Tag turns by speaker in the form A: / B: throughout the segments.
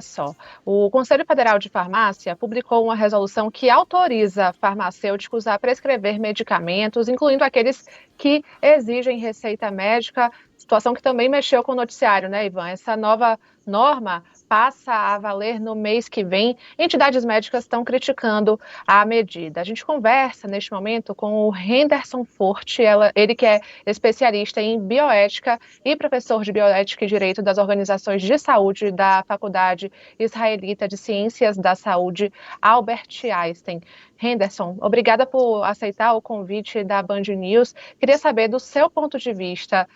A: só, o Conselho Federal de Farmácia publicou uma resolução que autoriza farmacêuticos a prescrever medicamentos, incluindo aqueles que exigem receita médica, situação que também mexeu com o noticiário, né, Ivan? Essa nova norma passa a valer no mês que vem. Entidades médicas estão criticando a medida. A gente conversa neste momento com o Henderson Forte, ele que é especialista em bioética e professor de bioética e direito das organizações de saúde da Faculdade Israelita de Ciências da Saúde, Albert Einstein. Henderson, obrigada por aceitar o convite da Band News. Queria saber, do seu ponto de vista,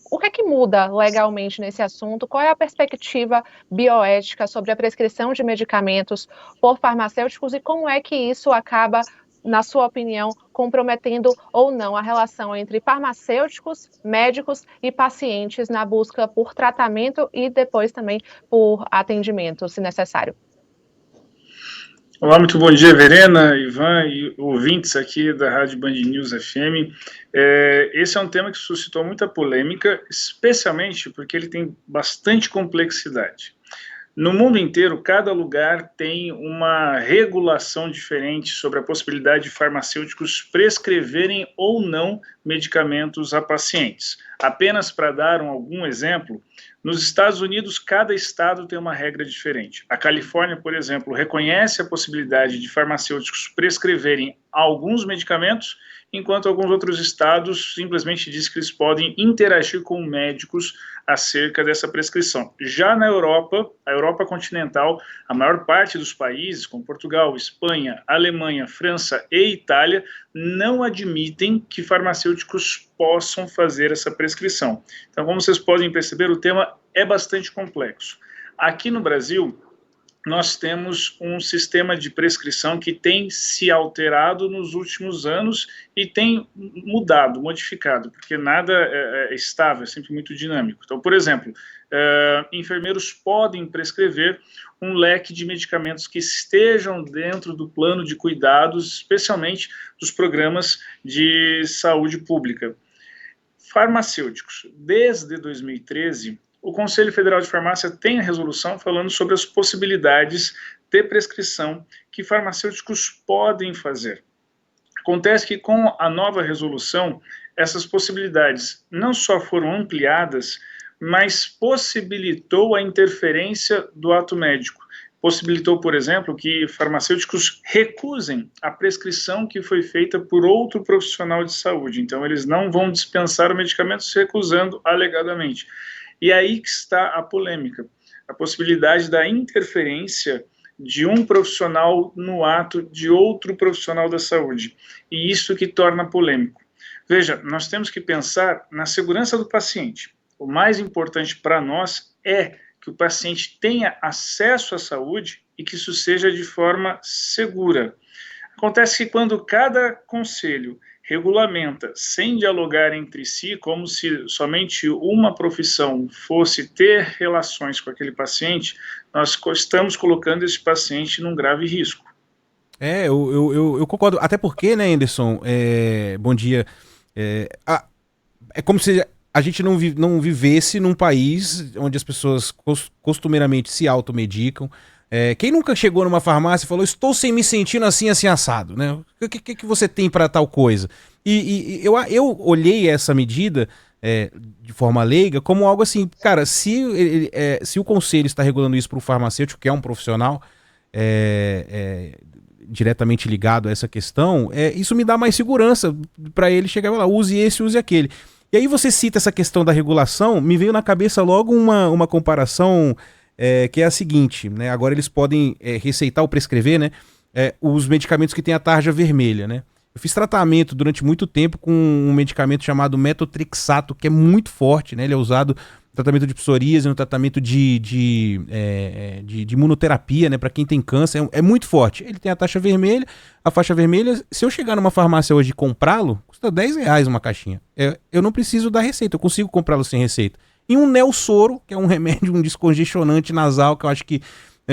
A: o que é que muda legalmente nesse assunto? Qual é a perspectiva bioética sobre a prescrição de medicamentos por farmacêuticos e como é que isso acaba, na sua opinião, comprometendo ou não a relação entre farmacêuticos, médicos e pacientes na busca por tratamento e depois também por atendimento, se necessário?
B: Olá, muito bom dia, Verena, Ivan e ouvintes aqui da Rádio Band News FM. Esse é um tema que suscitou muita polêmica, especialmente porque ele tem bastante complexidade. No mundo inteiro, cada lugar tem uma regulação diferente sobre a possibilidade de farmacêuticos prescreverem ou não medicamentos a pacientes. Apenas para dar algum exemplo, nos Estados Unidos, cada estado tem uma regra diferente. A Califórnia, por exemplo, reconhece a possibilidade de farmacêuticos prescreverem alguns medicamentos, enquanto alguns outros estados simplesmente dizem que eles podem interagir com médicos acerca dessa prescrição. Já na Europa, a Europa continental, a maior parte dos países, como Portugal, Espanha, Alemanha, França e Itália, não admitem que farmacêuticos possam fazer essa prescrição. Então, como vocês podem perceber, o tema é bastante complexo. Aqui no Brasil, nós temos um sistema de prescrição que tem se alterado nos últimos anos e tem mudado, modificado, porque nada é estável, é sempre muito dinâmico. Então, por exemplo, enfermeiros podem prescrever um leque de medicamentos que estejam dentro do plano de cuidados, especialmente dos programas de saúde pública. Farmacêuticos, desde 2013, o Conselho Federal de Farmácia tem a resolução falando sobre as possibilidades de prescrição que farmacêuticos podem fazer. Acontece que com a nova resolução, essas possibilidades não só foram ampliadas, mas possibilitou a interferência do ato médico. Possibilitou, por exemplo, que farmacêuticos recusem a prescrição que foi feita por outro profissional de saúde. Então, eles não vão dispensar o medicamento se recusando alegadamente. E aí que está a polêmica, a possibilidade da interferência de um profissional no ato de outro profissional da saúde. E isso que torna polêmico. Veja, nós temos que pensar na segurança do paciente. O mais importante para nós é que o paciente tenha acesso à saúde e que isso seja de forma segura. Acontece que quando cada conselho regulamenta sem dialogar entre si, como se somente uma profissão fosse ter relações com aquele paciente, nós estamos colocando esse paciente num grave risco.
C: Eu concordo, até porque, né, Henderson, bom dia, é como se a gente não vivesse num país onde as pessoas costumeiramente se automedicam. Quem nunca chegou numa farmácia e falou, estou me sentindo assim, assim, assado, né? O que você tem para tal coisa? E eu olhei essa medida de forma leiga como algo assim, cara, se o conselho está regulando isso para o farmacêutico, que é um profissional diretamente ligado a essa questão, isso me dá mais segurança para ele chegar lá, use esse, use aquele. E aí você cita essa questão da regulação, me veio na cabeça logo uma comparação que é a seguinte, né? Agora eles podem receitar ou prescrever, né, os medicamentos que têm a tarja vermelha, né? Eu fiz tratamento durante muito tempo com um medicamento chamado metotrexato, que é muito forte, né? Ele é usado no tratamento de psoríase, no tratamento de imunoterapia, né? Para quem tem câncer, é muito forte. Ele tem a faixa vermelha, se eu chegar numa farmácia hoje e comprá-lo, custa R$10 uma caixinha. Eu não preciso da receita, eu consigo comprá-lo sem receita. E um Nelsoro, que é um remédio, um descongestionante nasal, que eu acho que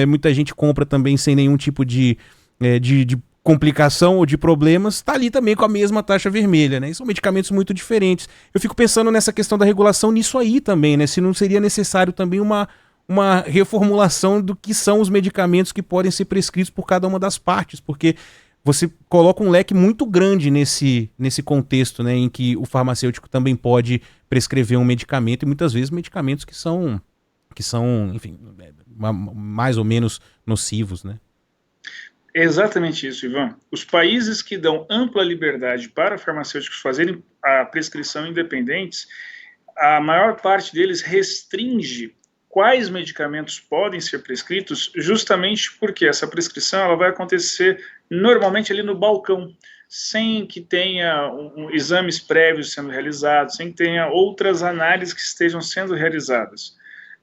C: muita gente compra também sem nenhum tipo de complicação ou de problemas, está ali também com a mesma taxa vermelha, né? E são medicamentos muito diferentes. Eu fico pensando nessa questão da regulação nisso aí também, né? Se não seria necessário também uma uma reformulação do que são os medicamentos que podem ser prescritos por cada uma das partes, porque você coloca um leque muito grande nesse contexto, né, em que o farmacêutico também pode prescrever um medicamento, e muitas vezes medicamentos que são enfim, mais ou menos nocivos, né?
B: É exatamente isso, Ivan. Os países que dão ampla liberdade para farmacêuticos fazerem a prescrição independentes, a maior parte deles restringe quais medicamentos podem ser prescritos, justamente porque essa prescrição ela vai acontecer normalmente ali no balcão, sem que tenha exames prévios sendo realizados, sem que tenha outras análises que estejam sendo realizadas.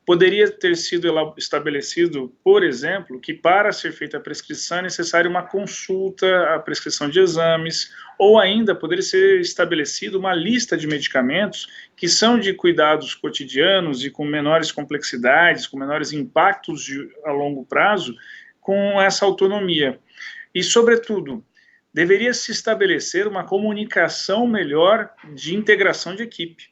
B: Poderia ter sido estabelecido, por exemplo, que para ser feita a prescrição é necessária uma consulta, a prescrição de exames, ou ainda poderia ser estabelecido uma lista de medicamentos que são de cuidados cotidianos e com menores complexidades, com menores impactos a longo prazo, com essa autonomia. E, sobretudo, deveria se estabelecer uma comunicação melhor de integração de equipe,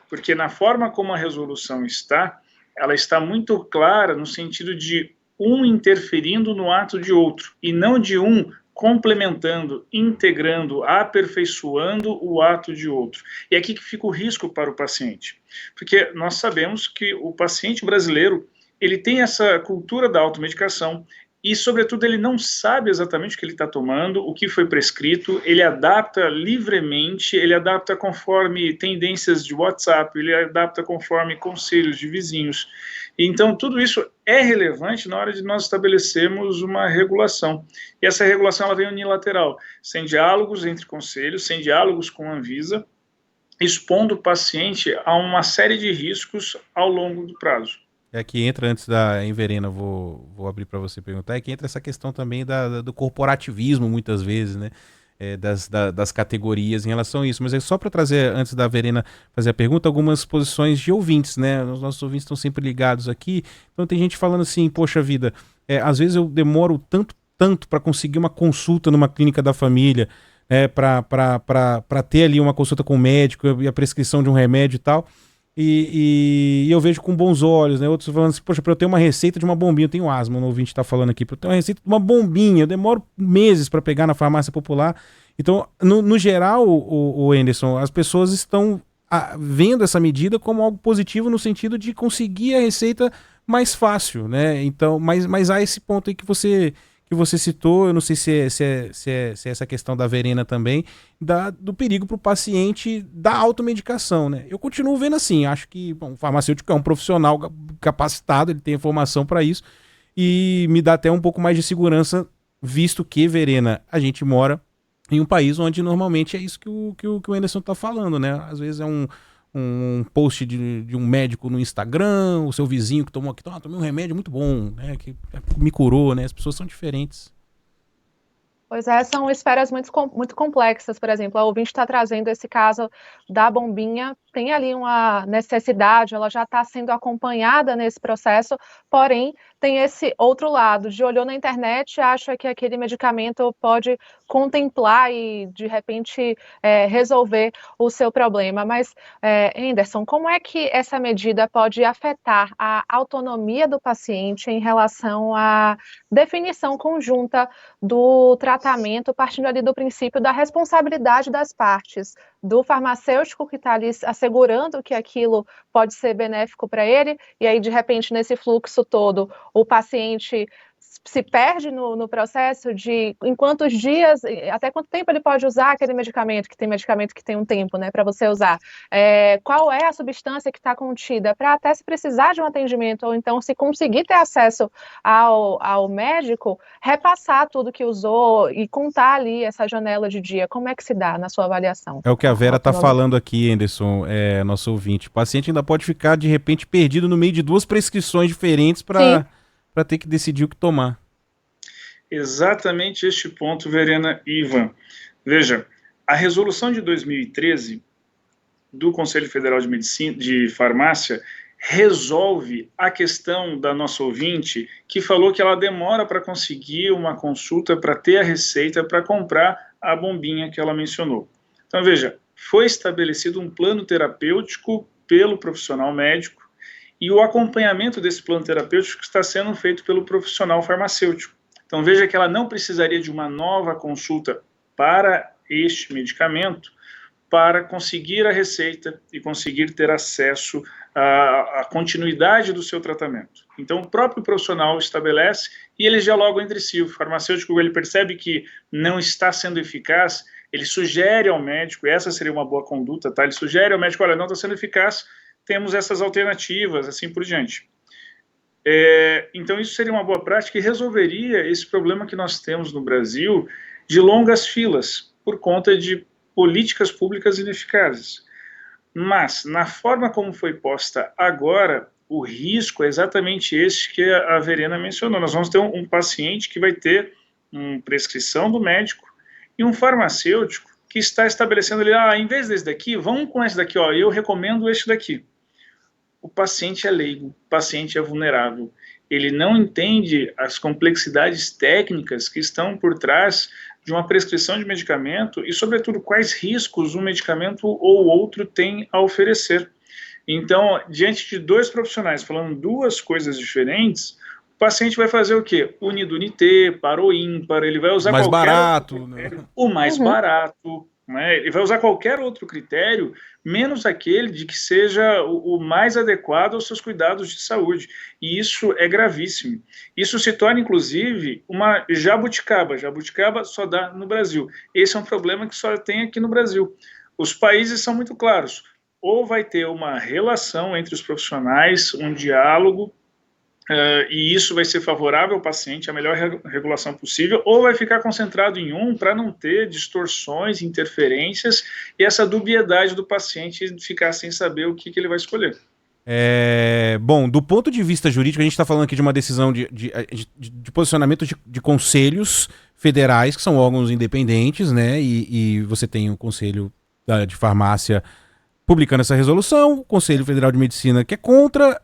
B: porque na forma como a resolução está, ela está muito clara no sentido de um interferindo no ato de outro, e não de um complementando, integrando, aperfeiçoando o ato de outro. E é aqui que fica o risco para o paciente, porque nós sabemos que o paciente brasileiro, ele tem essa cultura da automedicação, e, sobretudo, ele não sabe exatamente o que ele está tomando, o que foi prescrito, ele adapta livremente, ele adapta conforme tendências de WhatsApp, ele adapta conforme conselhos de vizinhos. Então, tudo isso é relevante na hora de nós estabelecermos uma regulação. E essa regulação ela vem unilateral, sem diálogos entre conselhos, sem diálogos com a Anvisa, expondo o paciente a uma série de riscos ao longo do prazo.
C: É que entra, antes em Verena, vou abrir para você perguntar, é que entra essa questão também do corporativismo, muitas vezes, né? Das categorias em relação a isso. Mas é só para trazer, antes da Verena fazer a pergunta, algumas posições de ouvintes, né? Os nossos ouvintes estão sempre ligados aqui. Então tem gente falando assim, poxa vida, às vezes eu demoro tanto para conseguir uma consulta numa clínica da família, para ter ali uma consulta com o médico e a prescrição de um remédio e tal. E eu vejo com bons olhos, né? Outros falando assim, poxa, para eu ter uma receita de uma bombinha, eu tenho asma, o ouvinte está falando aqui, para eu ter uma receita de uma bombinha, eu demoro meses para pegar na farmácia popular. Então, no geral, o Anderson, as pessoas estão vendo essa medida como algo positivo no sentido de conseguir a receita mais fácil, né? Então, mas há esse ponto aí que você citou, eu não sei se é essa questão da Verena também, do perigo para o paciente da automedicação, né? Eu continuo vendo assim, acho que o farmacêutico é um profissional capacitado, ele tem informação para isso, e me dá até um pouco mais de segurança, visto que, Verena, a gente mora em um país onde normalmente é isso que o Anderson está falando, né? Às vezes é um post de um médico no Instagram, o seu vizinho que tomei um remédio muito bom, né, que me curou, né? As pessoas são diferentes.
A: Pois é, são esferas muito complexas. Por exemplo, a ouvinte está trazendo esse caso da bombinha, tem ali uma necessidade, ela já está sendo acompanhada nesse processo, porém tem esse outro lado, de olhou na internet, acha que aquele medicamento pode contemplar e de repente resolver o seu problema. Mas, Anderson, como é que essa medida pode afetar a autonomia do paciente em relação à definição conjunta do tratamento, partindo ali do princípio da responsabilidade das partes, do farmacêutico que está ali assegurando que aquilo pode ser benéfico para ele, e aí, de repente, nesse fluxo todo, o paciente se perde no processo de em quantos dias, até quanto tempo ele pode usar aquele medicamento, que tem medicamento que tem um tempo, né, para você usar. Qual é a substância que está contida, para até se precisar de um atendimento, ou então se conseguir ter acesso ao médico, repassar tudo que usou e contar ali essa janela de dia. Como é que se dá na sua avaliação?
C: É o que a Vera está falando aqui, Anderson, nosso ouvinte. O paciente ainda pode ficar, de repente, perdido no meio de duas prescrições diferentes para ter que decidir o que tomar.
B: Exatamente este ponto, Verena e Ivan. Veja, a resolução de 2013 do Conselho Federal de Medicina, de Farmácia, resolve a questão da nossa ouvinte, que falou que ela demora para conseguir uma consulta, para ter a receita, para comprar a bombinha que ela mencionou. Então, veja, foi estabelecido um plano terapêutico pelo profissional médico, e o acompanhamento desse plano terapêutico está sendo feito pelo profissional farmacêutico. Então veja que ela não precisaria de uma nova consulta para este medicamento para conseguir a receita e conseguir ter acesso à continuidade do seu tratamento. Então o próprio profissional estabelece e eles dialogam entre si. O farmacêutico, ele percebe que não está sendo eficaz, ele sugere ao médico, e essa seria uma boa conduta, tá? Ele sugere ao médico, olha, não está sendo eficaz, temos essas alternativas, assim por diante. Então isso seria uma boa prática e resolveria esse problema que nós temos no Brasil de longas filas, por conta de políticas públicas ineficazes. Mas, na forma como foi posta agora, o risco é exatamente esse que a Verena mencionou. Nós vamos ter um paciente que vai ter uma prescrição do médico e um farmacêutico que está estabelecendo ali, em vez desse daqui, vamos com esse daqui, eu recomendo este daqui. O paciente é leigo, o paciente é vulnerável. Ele não entende as complexidades técnicas que estão por trás de uma prescrição de medicamento e, sobretudo, quais riscos um medicamento ou outro tem a oferecer. Então, diante de dois profissionais falando duas coisas diferentes, o paciente vai fazer o quê? Unidunité, par ou ímpar, ele vai usar
C: mais barato, né?
B: O mais barato, né? Ele vai usar qualquer outro critério, menos aquele de que seja o mais adequado aos seus cuidados de saúde. E isso é gravíssimo. Isso se torna, inclusive, uma jabuticaba. Jabuticaba só dá no Brasil. Esse é um problema que só tem aqui no Brasil. Os países são muito claros. Ou vai ter uma relação entre os profissionais, um diálogo, e isso vai ser favorável ao paciente, a melhor regulação possível, ou vai ficar concentrado em um para não ter distorções, interferências e essa dubiedade do paciente ficar sem saber o que ele vai escolher.
C: Bom, do ponto de vista jurídico, a gente está falando aqui de uma decisão de posicionamento de conselhos federais, que são órgãos independentes, né? E você tem o Conselho de Farmácia publicando essa resolução, o Conselho Federal de Medicina que é contra,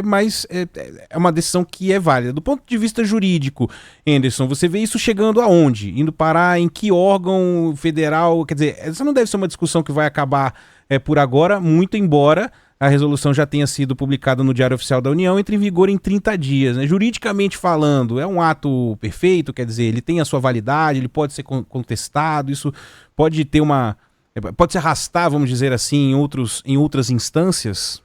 C: mas é uma decisão que é válida. Do ponto de vista jurídico, Anderson, você vê isso chegando aonde? Indo parar em que órgão federal? Quer dizer, essa não deve ser uma discussão que vai acabar por agora, muito embora a resolução já tenha sido publicada no Diário Oficial da União, entre em vigor em 30 dias. Né? Juridicamente falando, é um ato perfeito? Quer dizer, ele tem a sua validade, ele pode ser contestado, isso pode ter pode se arrastar, vamos dizer assim, em outras instâncias?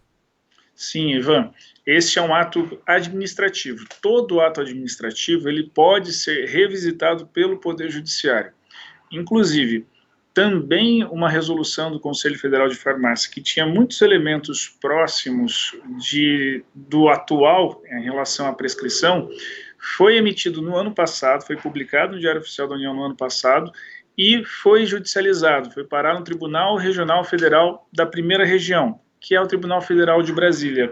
B: Sim, Ivan. Este é um ato administrativo. Todo ato administrativo ele pode ser revisitado pelo Poder Judiciário. Inclusive, também uma resolução do Conselho Federal de Farmácia, que tinha muitos elementos próximos do atual em relação à prescrição, foi emitido no ano passado, foi publicado no Diário Oficial da União no ano passado, e foi judicializado, foi parar no Tribunal Regional Federal da Primeira Região, que é o Tribunal Federal de Brasília.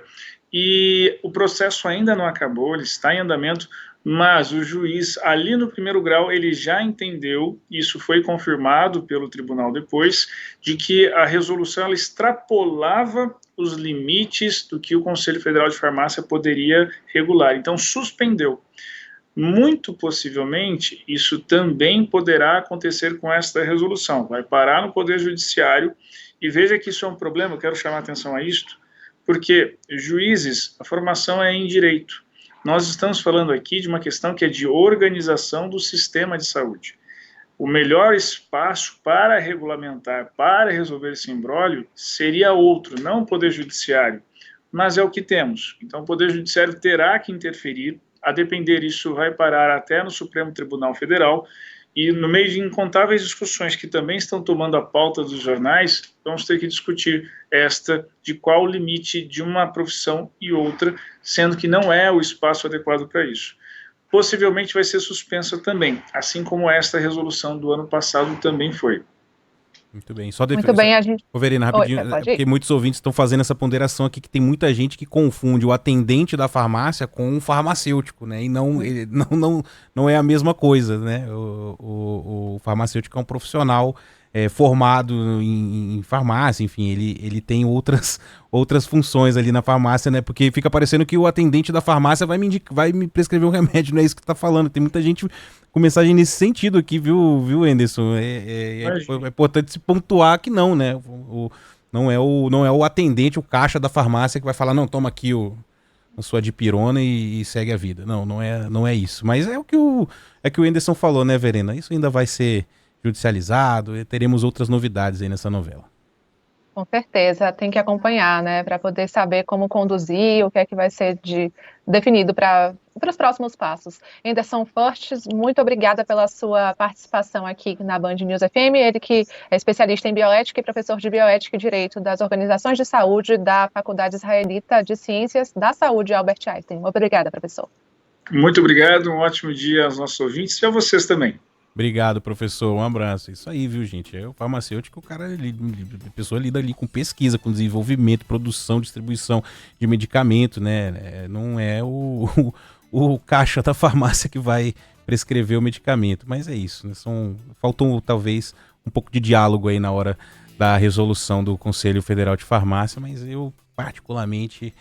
B: E o processo ainda não acabou, ele está em andamento, mas o juiz, ali no primeiro grau, ele já entendeu, isso foi confirmado pelo tribunal depois, de que a resolução ela extrapolava os limites do que o Conselho Federal de Farmácia poderia regular, então suspendeu. Muito possivelmente, isso também poderá acontecer com esta resolução. Vai parar no Poder Judiciário e veja que isso é um problema, eu quero chamar a atenção a isto, porque juízes, a formação é em direito. Nós estamos falando aqui de uma questão que é de organização do sistema de saúde. O melhor espaço para regulamentar, para resolver esse imbróglio, seria outro, não o Poder Judiciário, mas é o que temos. Então o Poder Judiciário terá que interferir. A depender, isso vai parar até no Supremo Tribunal Federal, e no meio de incontáveis discussões que também estão tomando a pauta dos jornais, vamos ter que discutir de qual o limite de uma profissão e outra, sendo que não é o espaço adequado para isso. Possivelmente vai ser suspensa também, assim como esta resolução do ano passado também foi.
C: Muito bem.
A: Muito bem, a gente...
C: Verena, rapidinho, porque muitos ouvintes estão fazendo essa ponderação aqui, que tem muita gente que confunde o atendente da farmácia com um farmacêutico, né? E não é a mesma coisa, né? O farmacêutico é um profissional formado em farmácia, enfim, ele tem outras funções ali na farmácia, né? Porque fica parecendo que o atendente da farmácia vai me prescrever um remédio, não é isso que você tá falando. Tem muita gente com mensagem nesse sentido aqui, viu, Anderson? É importante se pontuar que não, né? Não é o atendente, o caixa da farmácia que vai falar, não, toma aqui a sua dipirona e segue a vida. Não é isso. Mas é o que o Anderson falou, né, Verena? Isso ainda vai ser judicializado e teremos outras novidades aí nessa novela.
A: Com certeza, tem que acompanhar, né, para poder saber como conduzir, o que é que vai ser definido para os próximos passos. Anderson Fortes, muito obrigada pela sua participação aqui na Band News FM, ele que é especialista em bioética e professor de bioética e direito das organizações de saúde da Faculdade Israelita de Ciências da Saúde, Albert Einstein. Obrigada, professor.
B: Muito obrigado, um ótimo dia aos nossos ouvintes e a vocês também.
C: Obrigado, professor. Um abraço. Isso aí, viu, gente? O farmacêutico, a pessoa lida ali com pesquisa, com desenvolvimento, produção, distribuição de medicamento, né? Não é o caixa da farmácia que vai prescrever o medicamento. Mas é isso, né? Faltou, talvez, um pouco de diálogo aí na hora da resolução do Conselho Federal de Farmácia, mas eu, particularmente,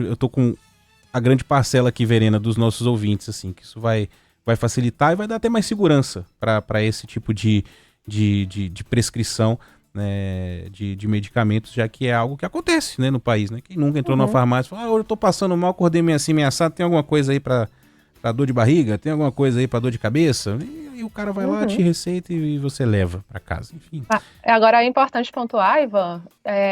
C: eu tô com a grande parcela aqui, Verena, dos nossos ouvintes, assim, que isso vai facilitar e vai dar até mais segurança para esse tipo de prescrição, né, de medicamentos, já que é algo que acontece, né, no país, né? Quem nunca entrou numa farmácia e falou, eu tô passando mal, acordei meio assim, meio assado, tem alguma coisa aí para dor de barriga? Tem alguma coisa aí para dor de cabeça? E o cara vai lá, te receita e você leva para casa, enfim.
A: Agora é importante pontuar, Ivan,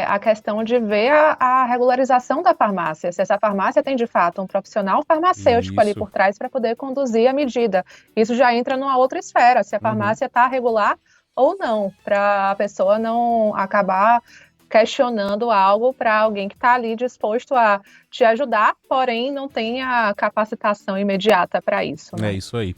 A: a questão de ver a regularização da farmácia, se essa farmácia tem de fato um profissional farmacêutico ali por trás para poder conduzir a medida. Isso já entra numa outra esfera, se a farmácia está regular ou não, para a pessoa não acabar questionando algo para alguém que está ali disposto a te ajudar, porém não tem a capacitação imediata para isso. Né?
C: É isso aí.